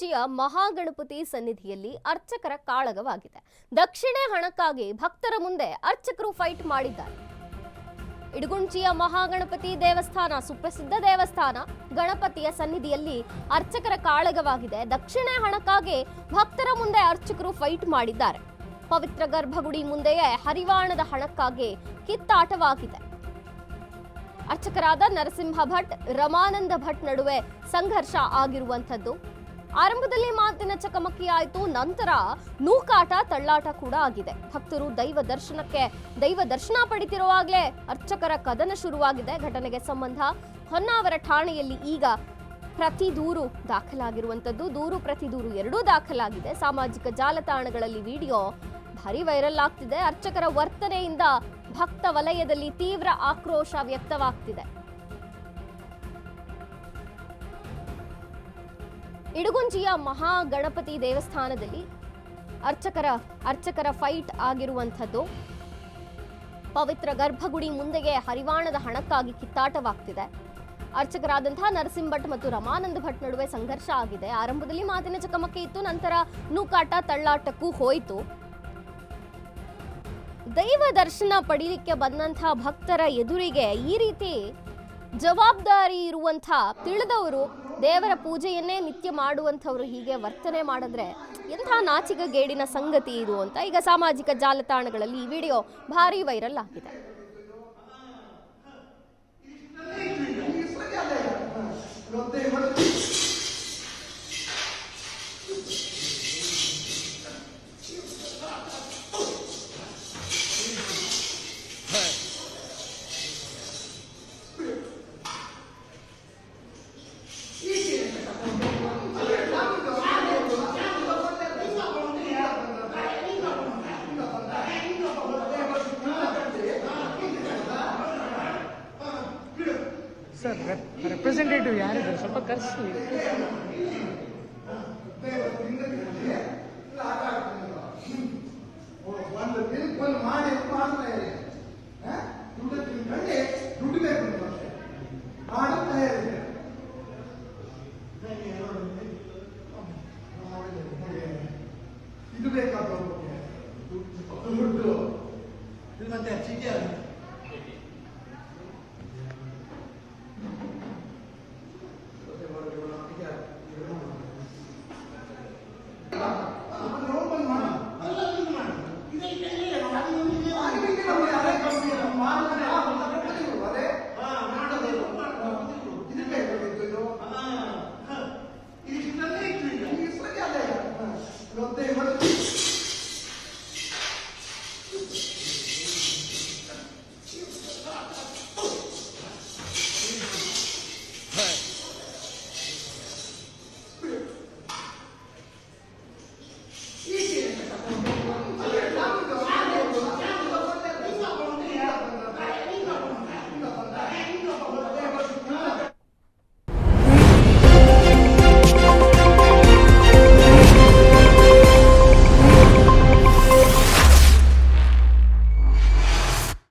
ಇಡಗುಂಜಿಯ ಮಹಾಗಣಪತಿ ಸನ್ನಿಧಿಯಲ್ಲಿ ಅರ್ಚಕರ ಕಾಳಗವಾಗಿದೆ. ದಕ್ಷಿಣೆ ಹಣಕ್ಕಾಗಿ ಭಕ್ತರ ಮುಂದೆ ಅರ್ಚಕರು ಫೈಟ್ ಮಾಡಿದ್ದಾರೆ. ಇಡಗುಂಜಿಯ ಮಹಾಗಣಪತಿ ದೇವಸ್ಥಾನ ಸುಪ್ರಸಿದ್ಧ ದೇವಸ್ಥಾನ. ಗಣಪತಿಯ ಸನ್ನಿಧಿಯಲ್ಲಿ ಅರ್ಚಕರ ಕಾಳಗವಾಗಿದೆ. ದಕ್ಷಿಣೆ ಹಣಕ್ಕಾಗಿ ಭಕ್ತರ ಮುಂದೆ ಅರ್ಚಕರು ಫೈಟ್ ಮಾಡಿದ್ದಾರೆ. ಪವಿತ್ರ ಗರ್ಭಗುಡಿ ಮುಂದೆಯೇ ಹರಿವಾಣದ ಹಣಕ್ಕಾಗಿ ಕಿತ್ತಾಟವಾಗಿದೆ. ಅರ್ಚಕರಾದ ನರಸಿಂಹ ಭಟ್, ರಮಾನಂದ ಭಟ್ ನಡುವೆ ಸಂಘರ್ಷ ಆಗಿರುವಂಥದ್ದು. ಆರಂಭದಲ್ಲಿ ಮಾತಿನ ಚಕಮಕಿ ಆಯಿತು, ನಂತರ ನೂಕಾಟ ತಳ್ಳಾಟ ಕೂಡ ಆಗಿದೆ. ಭಕ್ತರು ದೈವ ದರ್ಶನ ಪಡಿತಿರುವಾಗಲೇ ಅರ್ಚಕರ ಕದನ ಶುರುವಾಗಿದೆ. ಘಟನೆಗೆ ಸಂಬಂಧ ಹೊನ್ನಾವರ ಠಾಣೆಯಲ್ಲಿ ಈಗ ಪ್ರತಿ ದೂರು ದಾಖಲಾಗಿರುವಂಥದ್ದು. ದೂರು ಪ್ರತಿ ದೂರು ಎರಡೂ ದಾಖಲಾಗಿದೆ. ಸಾಮಾಜಿಕ ಜಾಲತಾಣಗಳಲ್ಲಿ ವಿಡಿಯೋ ಭಾರಿ ವೈರಲ್ ಆಗ್ತಿದೆ. ಅರ್ಚಕರ ವರ್ತನೆಯಿಂದ ಭಕ್ತ ವಲಯದಲ್ಲಿ ತೀವ್ರ ಆಕ್ರೋಶ ವ್ಯಕ್ತವಾಗ್ತಿದೆ. ಇಡಗುಂಜಿಯ ಮಹಾಗಣಪತಿ ದೇವಸ್ಥಾನದಲ್ಲಿ ಅರ್ಚಕರ ಫೈಟ್ ಆಗಿರುವಂಥದ್ದು. ಪವಿತ್ರ ಗರ್ಭಗುಡಿ ಮುಂದೆಗೆ ಹರಿವಾಣದ ಹಣಕ್ಕಾಗಿ ಕಿತ್ತಾಟವಾಗ್ತಿದೆ. ಅರ್ಚಕರಾದಂತಹ ನರಸಿಂಹ ಭಟ್ ಮತ್ತು ರಮಾನಂದ ಭಟ್ ನಡುವೆ ಸಂಘರ್ಷ ಆಗಿದೆ. ಆರಂಭದಲ್ಲಿ ಮಾತಿನ ಚಕಮಕಿ ಇತ್ತು, ನಂತರ ನೂಕಾಟ ತಳ್ಳಾಟಕ್ಕೂ ಹೋಯಿತು. ದೈವ ದರ್ಶನ ಪಡೀಲಿಕ್ಕೆ ಬಂದಂತಹ ಭಕ್ತರ ಎದುರಿಗೆ ಈ ರೀತಿ ಜವಾಬ್ದಾರಿ ಇರುವಂಥ ತಿಳಿದವರು, ದೇವರ ಪೂಜೆಯನ್ನೇ ನಿತ್ಯ ಮಾಡುವಂಥವ್ರು ಹೀಗೆ ವರ್ತನೆ ಮಾಡಿದ್ರೆ ಎಂಥ ನಾಚಿಕೆಗೇಡಿನ ಸಂಗತಿ ಇದು ಅಂತ ಈಗ ಸಾಮಾಜಿಕ ಜಾಲತಾಣಗಳಲ್ಲಿ ಈ ವಿಡಿಯೋ ಭಾರಿ ವೈರಲ್ ಆಗಿದೆ. ಸರ್, ರೆಪ್ರೆಸೆಂಟೇಟಿವ್ ಯಾರಿದ್ದಾರೆ ಸ್ವಲ್ಪ ಕರೆಸಿ. ಇದು ಬೇಕಾದ ಮತ್ತೆ ಚೀಟಿ